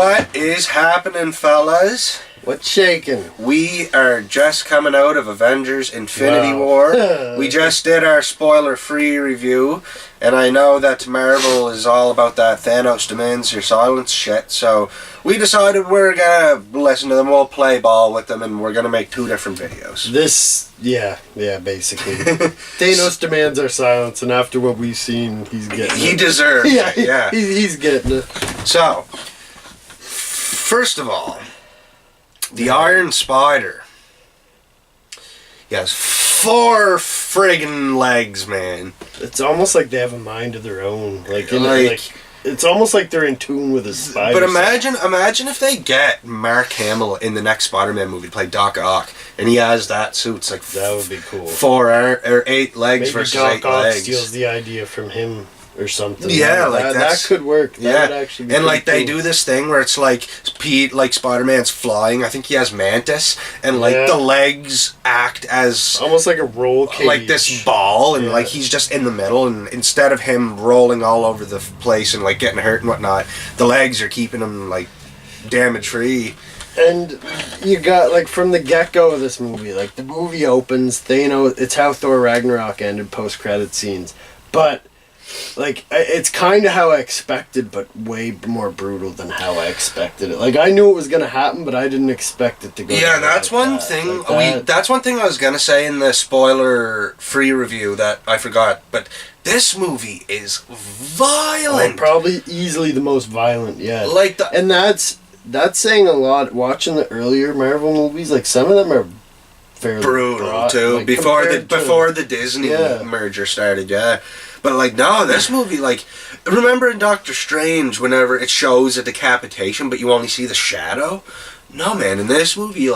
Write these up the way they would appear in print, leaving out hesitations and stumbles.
What is happening, fellas? What's shaking? We are just coming out of Avengers Infinity War. We just did our spoiler-free review, and I know that Marvel is all about that Thanos demands your silence shit, so we decided we're gonna listen to them, we'll play ball with them, and we're gonna make two different videos. Yeah, basically. Thanos demands our silence, and after what we've seen, he's getting it. He deserves it, yeah. He's getting it. So, first of all, the Iron Spider. He has 4 friggin' legs, man. It's almost like they have a mind of their own. It's almost like they're in tune with his spider. But imagine if they get Mark Hamill in the next Spider-Man movie to play Doc Ock, and he has that suit. It's like that would be cool. 8 legs Maybe versus Doc 8 Ock legs. steals the idea from him or something. Yeah, that could work. That would actually be and they cool. do this thing where it's like Spider-Man's flying. I think he has Mantis, and the legs act as almost like a roll cage, like this ball, and he's just in the middle. And instead of him rolling all over the place and getting hurt and whatnot, the legs are keeping him damage free. And you got from the get-go of this movie, the movie opens. Thanos. It's how Thor Ragnarok ended, post-credit scenes, but. It's kind of how I expected, but way more brutal than how I expected it. I knew it was going to happen, but I didn't expect it to go. Yeah, that's one thing. That's one thing I was going to say in the spoiler-free review that I forgot. But this movie is violent. Probably easily the most violent yet. And that's saying a lot. Watching the earlier Marvel movies, some of them are fairly brutal too. Before the Disney merger started, yeah. But no, this movie, remember in Doctor Strange, whenever it shows a decapitation, but you only see the shadow? No, man, in this movie, you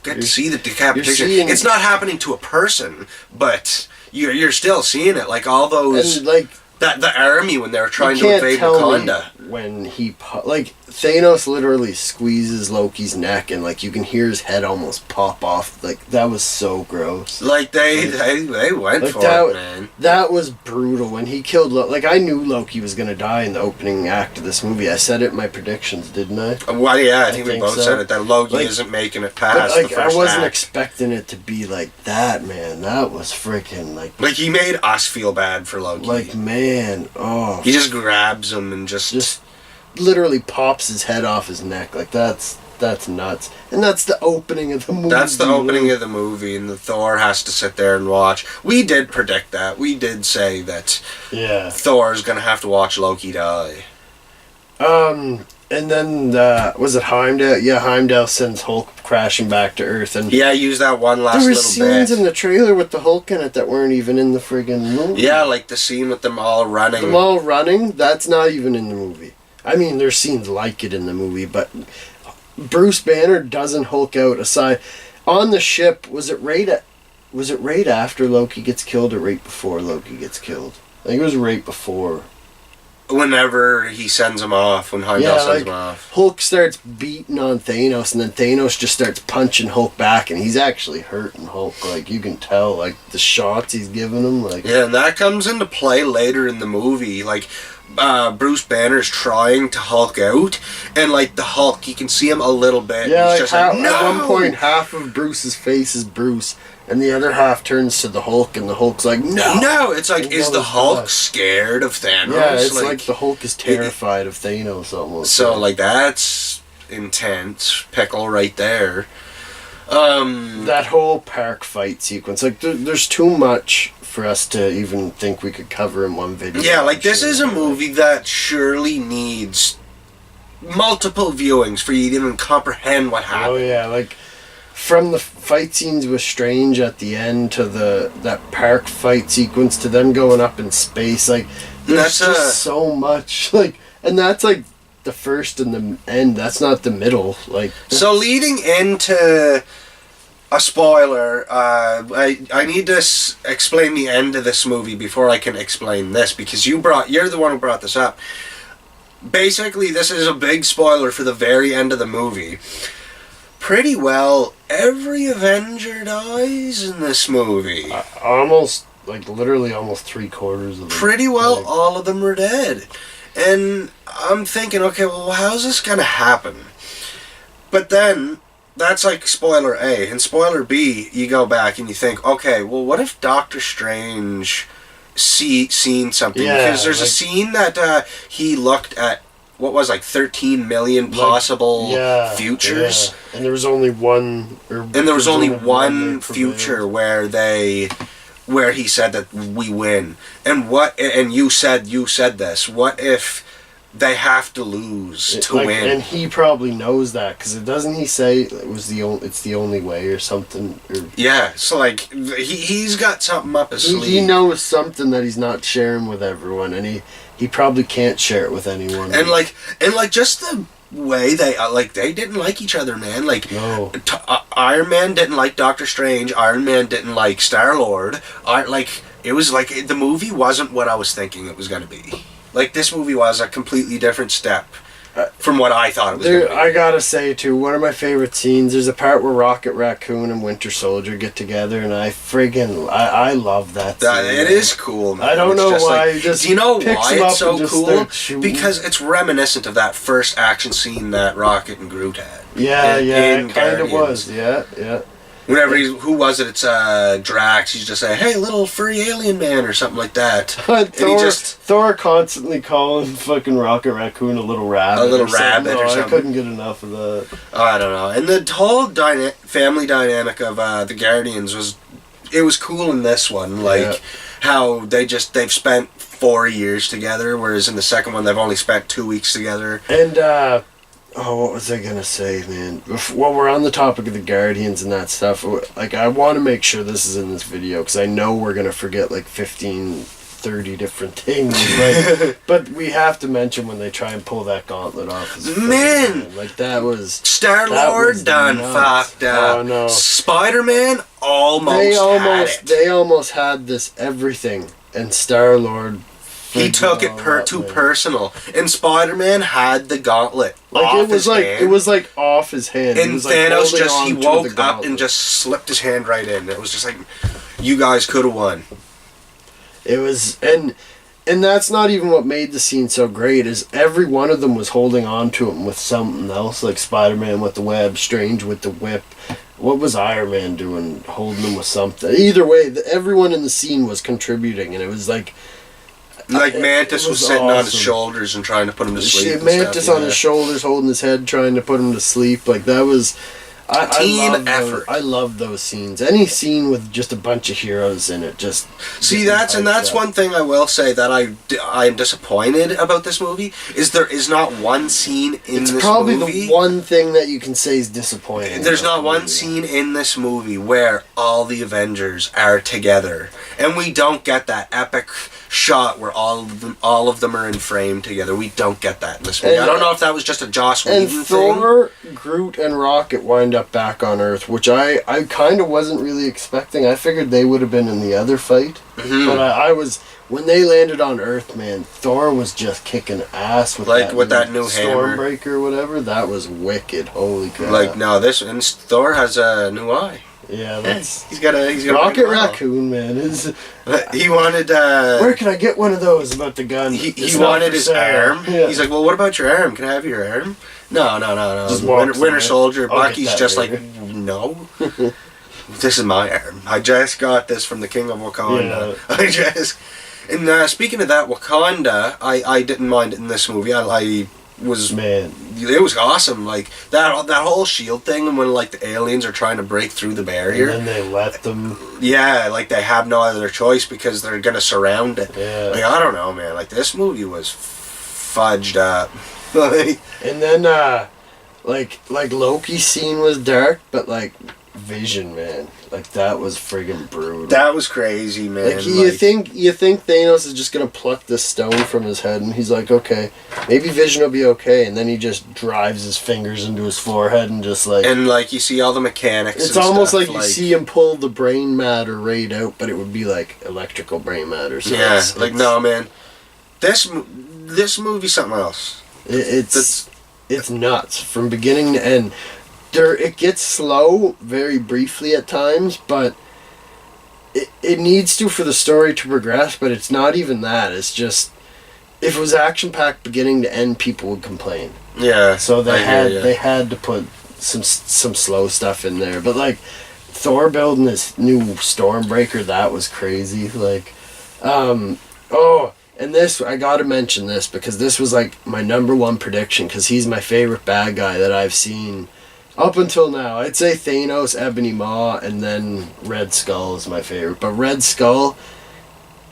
get to see the decapitation. It's not happening to a person, but you're still seeing it. All those, and, the army when they were trying to invade Wakanda. When he, Thanos literally squeezes Loki's neck, and you can hear his head almost pop off. That was so gross. They went for it, man. That was brutal when he killed Loki. I knew Loki was gonna die in the opening act of this movie. I said it in my predictions, didn't I? Well, yeah, I think we both said it. That Loki isn't making it past the first I wasn't act. expecting it to be like that, man. That was freaking he made us feel bad for Loki. Man, oh. He just grabs him and just literally pops his head off his neck. That's nuts. And that's the opening of the movie. That's the opening of the movie, and the Thor has to sit there and watch. We did predict that. We did say that Thor's going to have to watch Loki die. And then, was it Heimdall? Yeah, Heimdall sends Hulk crashing back to Earth. And use that one last little bit. There were scenes in the trailer with the Hulk in it that weren't even in the friggin' movie. Yeah, the scene with them all running. That's not even in the movie. I mean, there's scenes like it in the movie, but Bruce Banner doesn't Hulk out aside. On the ship, was it right after Loki gets killed or right before Loki gets killed? I think it was right before. Whenever he sends him off, when Heimdall sends him off. Hulk starts beating on Thanos, and then Thanos just starts punching Hulk back, and he's actually hurting Hulk. You can tell, the shots he's giving him. Yeah, and that comes into play later in the movie. Bruce Banner's trying to Hulk out, and the Hulk, you can see him a little bit. Yeah, he's just no! At one point, half of Bruce's face is Bruce, and the other half turns to the Hulk, and the Hulk's no! No, it's is the Hulk scared of Thanos? Yeah, it's the Hulk is terrified of Thanos almost. So, that's intense. Pickle right there. That whole park fight sequence, there's too much for us to even think we could cover in one video. Yeah, this is a movie that surely needs multiple viewings for you to even comprehend what happened. Oh yeah, from the fight scenes with Strange at the end to that park fight sequence to them going up in space, there's just so much, and that's the first and the end. That's not the middle. So leading into a spoiler, I need to explain the end of this movie before I can explain this, because you're the one who brought this up. Basically, this is a big spoiler for the very end of the movie. Pretty well, every Avenger dies in this movie. Almost, literally almost 3/4 of them. Pretty well, all of them are dead. And I'm thinking, okay, well, how's this gonna happen? But then, that's like spoiler A. And spoiler B, you go back and you think, okay, well, what if Doctor Strange seen something? Yeah, because there's a scene that he looked at, what was, like 13 million possible futures. Yeah. And there was only one... and there was only one future where he said that we win. And you said this. What if they have to lose to win? And he probably knows that, because doesn't he say it's the only way or something? Yeah, so like he's got something up his sleeve. He knows something that he's not sharing with everyone, and he probably can't share it with anyone. And like just the way they didn't like each other, man. Like, no. Iron Man didn't like Doctor Strange. Iron Man didn't like Star-Lord. It was like the movie wasn't what I was thinking it was going to be. Like, this movie was a completely different step from what I thought it was going to be. I gotta say, too, one of my favorite scenes, there's a part where Rocket Raccoon and Winter Soldier get together, and I love that scene. It is cool, man. I don't know why. Do you know why it's so cool? Because it's reminiscent of that first action scene that Rocket and Groot had. Yeah, it kind of was. Yeah. Whenever who was it? It's Drax. He's just saying, "Hey, little furry alien man," or something like that. Thor constantly calling fucking Rocket Raccoon a little rabbit. Or something. I couldn't get enough of that. Oh, I don't know. And the whole family dynamic of the Guardians was cool in this one. Like how they've spent 4 years together, whereas in the second one they've only spent 2 weeks together. And what was I gonna say, man? While we're on the topic of the Guardians and that stuff, like, I want to make sure this is in this video, because I know we're gonna forget like 15, 30 different things. But we have to mention when they try and pull that gauntlet off. Man! Like, that was... Star-Lord done fucked up. Oh, no. Spider-Man They almost had this everything, and Star-Lord... He took it too personal, and Spider-Man had the gauntlet off his hand. It was like off his hand. And Thanos he woke up and just slipped his hand right in. It was just like, you guys could have won. It was, and that's not even what made the scene so great. Is every one of them was holding on to him with something else, like Spider-Man with the web, Strange with the whip. What was Iron Man doing, holding him with something? Either way, everyone in the scene was contributing, and it was like. Like Mantis was sitting on his shoulders and trying to put him to sleep. Mantis on his shoulders, holding his head, trying to put him to sleep. Like, that was... Team effort. I love those scenes. Any scene with just a bunch of heroes in it, just... See, that's one thing I will say that I am disappointed about this movie, is there is not one scene in this movie... It's probably the one thing that you can say is disappointing. There's not one scene in this movie where all the Avengers are together. And we don't get that epic shot where all of them are in frame together. We don't get that in this movie. I don't know if that was just a Joss Whedon thing. And Thor, Groot, and Rocket wind up back on Earth, which I kind of wasn't really expecting. I figured they would have been in the other fight. Mm-hmm. But I was... When they landed on Earth, man, Thor was just kicking ass with that new Stormbreaker or whatever. That was wicked. Holy crap. Like, no, Thor has a new eye. Yeah, that's... He's got Rocket Raccoon, man. He wanted... Where can I get one of those about the gun? He wanted his arm. Yeah. He's like, well, what about your arm? Can I have your arm? No. Just Winter Soldier. Bucky's just later. Like, no. This is my arm. I just got this from the King of Wakanda. Yeah. And speaking of that, Wakanda, I didn't mind it in this movie. It was awesome. Like that whole shield thing, and when like the aliens are trying to break through the barrier, and then they let them. Yeah, like they have no other choice because they're gonna surround it. Yeah. Like, I don't know, man. Like, this movie was fudged up. And then like Loki's scene was dark, but like Vision, man, like that was friggin' brutal. That was crazy, man. Like, you think Thanos is just gonna pluck this stone from his head, and he's like, okay, maybe Vision will be okay, and then he just drives his fingers into his forehead and just like... And like, you see all the mechanics. It's almost like you see him pull the brain matter right out, but it would be like electrical brain matter. So yeah, no, man. This movie's something else. It's nuts from beginning to end. It gets slow very briefly at times, but it needs to for the story to progress, but it's not even that. It's just if it was action packed beginning to end, people would complain. Yeah. So they had to put some slow stuff in there. But like Thor building this new Stormbreaker, that was crazy. Like, and this, I gotta mention this because this was like my number one prediction because he's my favorite bad guy that I've seen up until now. I'd say Thanos, Ebony Maw, and then Red Skull is my favorite. But Red Skull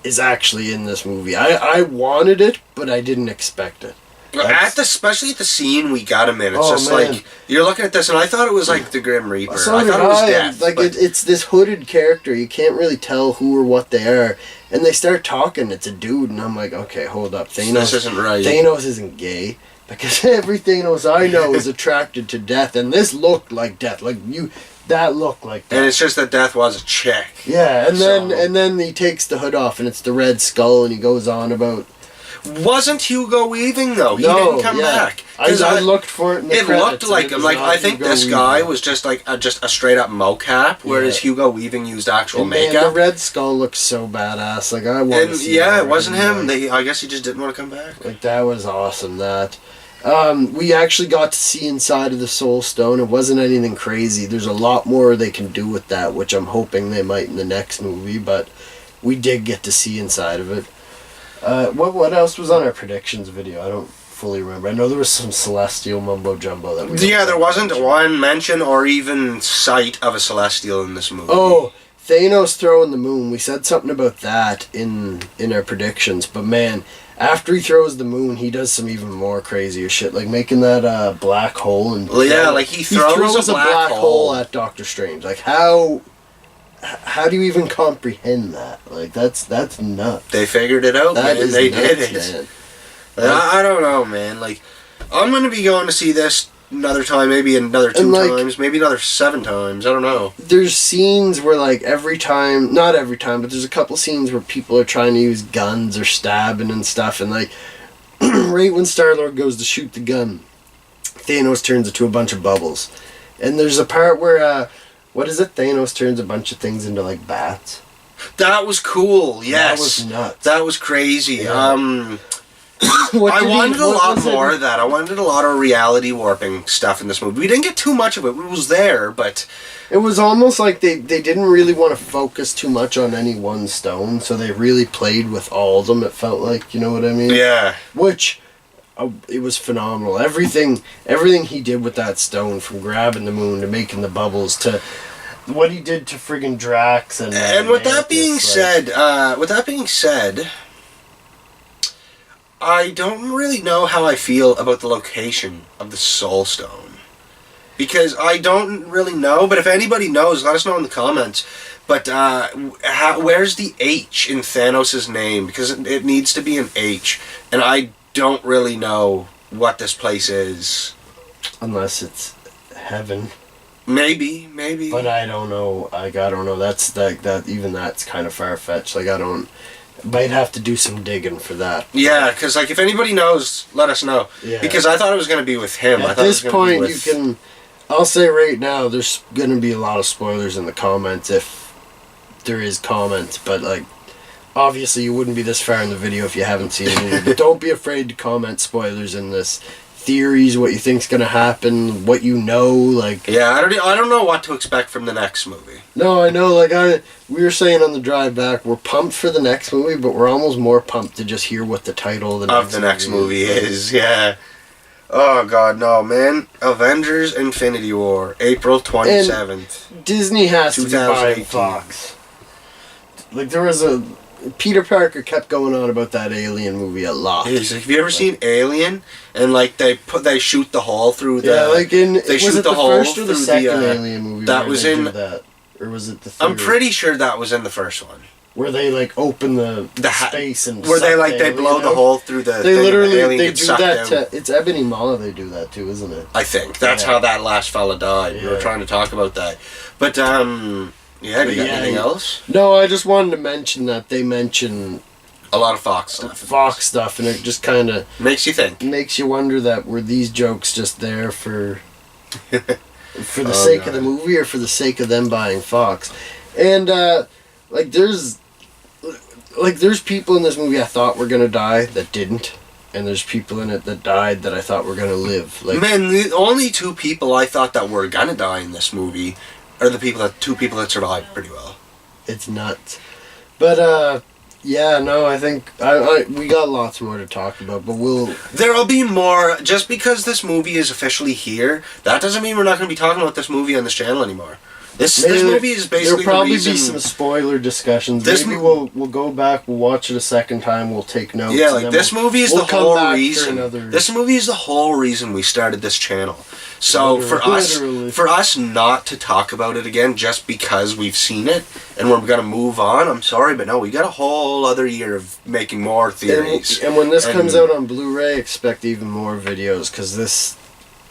is actually in this movie. I wanted it, but I didn't expect it. Especially at the scene we got him in, it's just man. like you're looking at this, and I thought it was like the Grim Reaper. So I thought it was Death. Like it's this hooded character. You can't really tell who or what they are, and they start talking. It's a dude, and I'm like, okay, hold up, Thanos. This isn't right. Thanos isn't gay because every Thanos I know is attracted to Death, and this looked like Death. Like that looked like Death. And it's just that Death was a chick. Yeah, and then he takes the hood off, and it's the Red Skull, and he goes on about. Wasn't Hugo Weaving though? He didn't come back. I looked for it in the It credits, looked like him. Like I think this guy was just like just a straight up mocap, whereas Hugo Weaving used actual makeup. Man, the Red Skull looks so badass. Like I want to see. Yeah, it wasn't him. I guess he just didn't want to come back. Like that was awesome. That we actually got to see inside of the Soul Stone. It wasn't anything crazy. There's a lot more they can do with that, which I'm hoping they might in the next movie. But we did get to see inside of it. What else was on our predictions video? I don't fully remember. I know there was some celestial mumbo jumbo that we. Yeah, there wasn't one mention or even sight of a celestial in this movie. Oh, Thanos throwing the moon. We said something about that in our predictions, but man, after he throws the moon, he does some even more crazier shit, like making that black hole and. Well, yeah, like he throws a black hole at Doctor Strange. Like how do you even comprehend that? Like that's nuts. They figured it out, that man. Is they nuts, did it. Man. I don't know, man. Like, I'm going to be going to see this another time, maybe another 2 times, maybe another 7 times. I don't know. There's scenes where, like, not every time, but there's a couple scenes where people are trying to use guns or stabbing and stuff, and, like, right when Star-Lord goes to shoot the gun, Thanos turns into a bunch of bubbles. And there's a part where, what is it? Thanos turns a bunch of things into, like, bats. That was cool, yes. That was nuts. That was crazy. Yeah. I wanted a lot more of that. I wanted a lot of reality warping stuff in this movie. We didn't get too much of it. It was there, but... It was almost like they didn't really want to focus too much on any one stone, so they really played with all of them, it felt like, you know what I mean? Yeah. Which, it was phenomenal. Everything he did with that stone, from grabbing the moon to making the bubbles to... what he did to friggin' Drax and with that being said, I don't really know how I feel about the location of the Soul Stone. Because I don't really know, but if anybody knows, let us know in the comments. But where's the H in Thanos' name? Because it needs to be an H. And I don't really know what this place is. Unless it's heaven. Maybe. But I don't know. I don't know. That's even that's kind of far-fetched. Like, I don't... Might have to do some digging for that. Yeah, because like if anybody knows, let us know. Yeah. Because I thought it was going to be with him. At this point, you can... I'll say right now, there's going to be a lot of spoilers in the comments if there is comments. But like, obviously you wouldn't be this far in the video if you haven't seen it. But don't be afraid to comment spoilers in this. Theories, what you think's gonna happen, what you know, like... Yeah, I don't know what to expect from the next movie. No, I know, like, we were saying on the drive back, we're pumped for the next movie, but we're almost more pumped to just hear what the title of the next movie is. Yeah. Oh, God, no, man. Avengers Infinity War, April 27th. And Disney has to be buying Fox. Like, there was a... Peter Parker kept going on about that Alien movie a lot. He's like, have you ever seen Alien? And like they shoot the hole through the... Yeah, like in... They shoot the first or the second Alien movie? That was in... That? Or was it the third? I'm pretty sure that was in the first one. Where they like open the space and... Where they like, they blow the hole through the... They literally, the they do that it's Ebony Maw they do that too, isn't it? I think. That's how that last fella died. Yeah. We were trying to talk about that. But, yeah, do you got anything else? No, I just wanted to mention that they mention a lot of Fox stuff. Fox stuff, and it just kind of makes you think. Makes you wonder that were these jokes just there for the sake of the movie or for the sake of them buying Fox? And like there's people in this movie I thought were gonna die that didn't. and there's people in it that died that I thought were gonna live. Like, man, the only two people I thought that were gonna die in this movie are the two people that survived pretty well. it's nuts. But yeah, no, I think we got lots more to talk about, but There'll be more. Just because this movie is officially here, that doesn't mean we're not going to be talking about this movie on this channel anymore. This movie is basically there'll probably the reason. be some spoiler discussions. This Maybe we'll go back, we'll watch it a second time, we'll take notes. Yeah, like this movie is the whole reason. Another... This movie is the whole reason we started this channel. So Literally. for us not to talk about it again just because we've seen it and we're gonna move on, I'm sorry, but no, we got a whole other year of making more theories. And when this comes out on Blu-ray, expect even more videos, because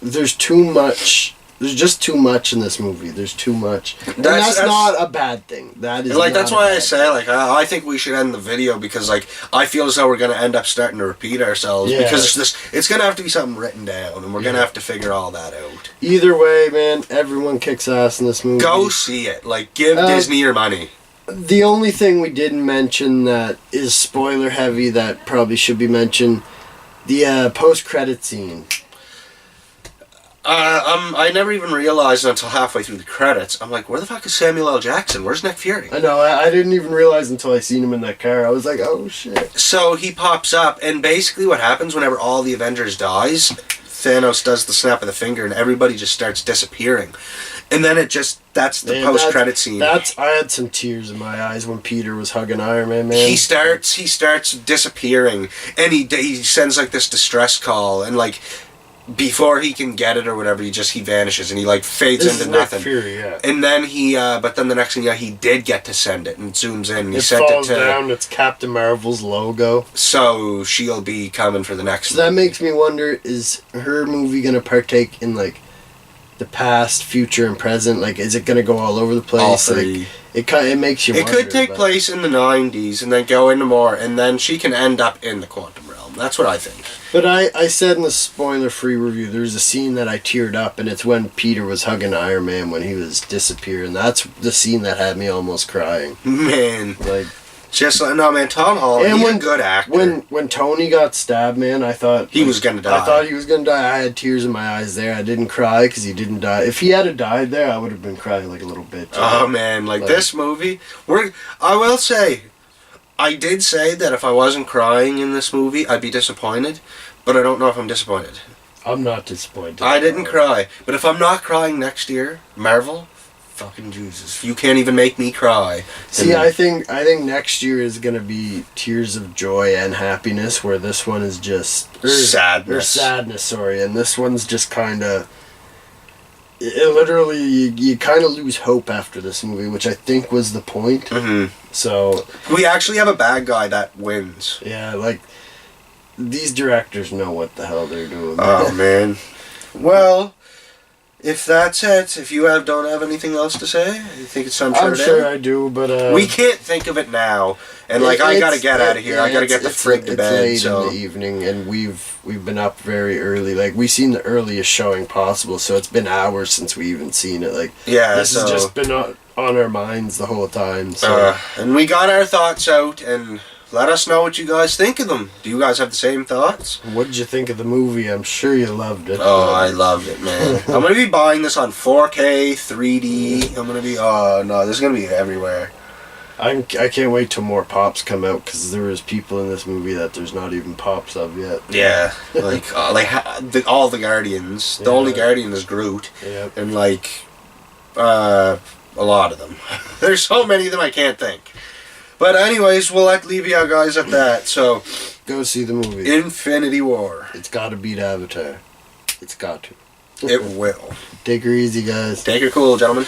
there's too much. There's just too much in this movie. There's too much. And that's not a bad thing. That is like, not that's why I say, like, I think we should end the video, because, like, I feel as though we're going to end up starting to repeat ourselves. Yeah. Because it's going to have to be something written down, and we're going to have to figure all that out. Either way, man, everyone kicks ass in this movie. Go see it. Like, give Disney your money. The only thing we didn't mention that is spoiler heavy that probably should be mentioned, the post-credit scene. I never even realized until halfway through the credits. I'm like, where the fuck is Samuel L. Jackson? Where's Nick Fury? I know, I didn't even realize until I seen him in that car. I was like, oh shit. So he pops up, and basically what happens whenever all the Avengers dies, Thanos does the snap of the finger, and everybody just starts disappearing. And then that's the post-credit scene. I had some tears in my eyes when Peter was hugging Iron Man, man. He starts disappearing, and he sends, like, this distress call, and, like, before he can get it or whatever, he vanishes, and he, like, fades into nothing. Nick Fury, yeah. And then but then the next thing, he did get to send it, and zooms in, and he sent it to... down, it's Captain Marvel's logo. So she'll be coming for the next one. That makes me wonder, is her movie going to partake in, like, the past, future, and present? Like, is it going to go all over the place? All three. Like, it makes you wonder. It could take place in the 90s, and then go into more, and then she can end up in the quantum realm. That's what I think. But I said in the spoiler-free review, there's a scene that I teared up, and it's when Peter was hugging Iron Man when he was disappearing. That's the scene that had me almost crying. Man. Like, just like, no, man, Tom Holland, he's a good actor. When Tony got stabbed, man, I thought... He was going to die. I thought he was going to die. I had tears in my eyes there. I didn't cry because he didn't die. If he had died there, I would have been crying like a little bitch. Oh, man, like this movie... I will say... I did say that if I wasn't crying in this movie, I'd be disappointed, but I don't know if I'm disappointed. I'm not disappointed. I didn't cry, but if I'm not crying next year, Marvel, fucking Jesus, you can't even make me cry. See, I think next year is gonna be tears of joy and happiness, where this one is just sadness. Sorry, and this one's just kind of. It literally, you kind of lose hope after this movie, which I think was the point. Mm-hmm. So we actually have a bad guy that wins. Yeah, like, these directors know what the hell they're doing. Oh, man. Well, if that's it, if you don't have anything else to say, you think it's time to I'm sure I do, but... we can't think of it now. And, like, I gotta get out of here. I gotta get the frig to bed. It's late in the evening, and we've been up very early. Like, we seen the earliest showing possible, so it's been hours since we even seen it. Like, this has just been on our minds the whole time. So. And we got our thoughts out, and let us know what you guys think of them. Do you guys have the same thoughts? What did you think of the movie? I'm sure you loved it. Oh, I loved it, man. I'm gonna be buying this on 4K, 3D. I'm gonna be... Oh, no, this is gonna be everywhere. I can't wait till more pops come out, because there is people in this movie that there's not even pops of yet. Yeah, like all the Guardians. The only Guardian is Groot. Yep. And like a lot of them. There's so many of them I can't think. But anyways, we'll leave you guys at that. So go see the movie. Infinity War. It's got to beat Avatar. It's got to. It will. Take her easy, guys. Take her cool, gentlemen.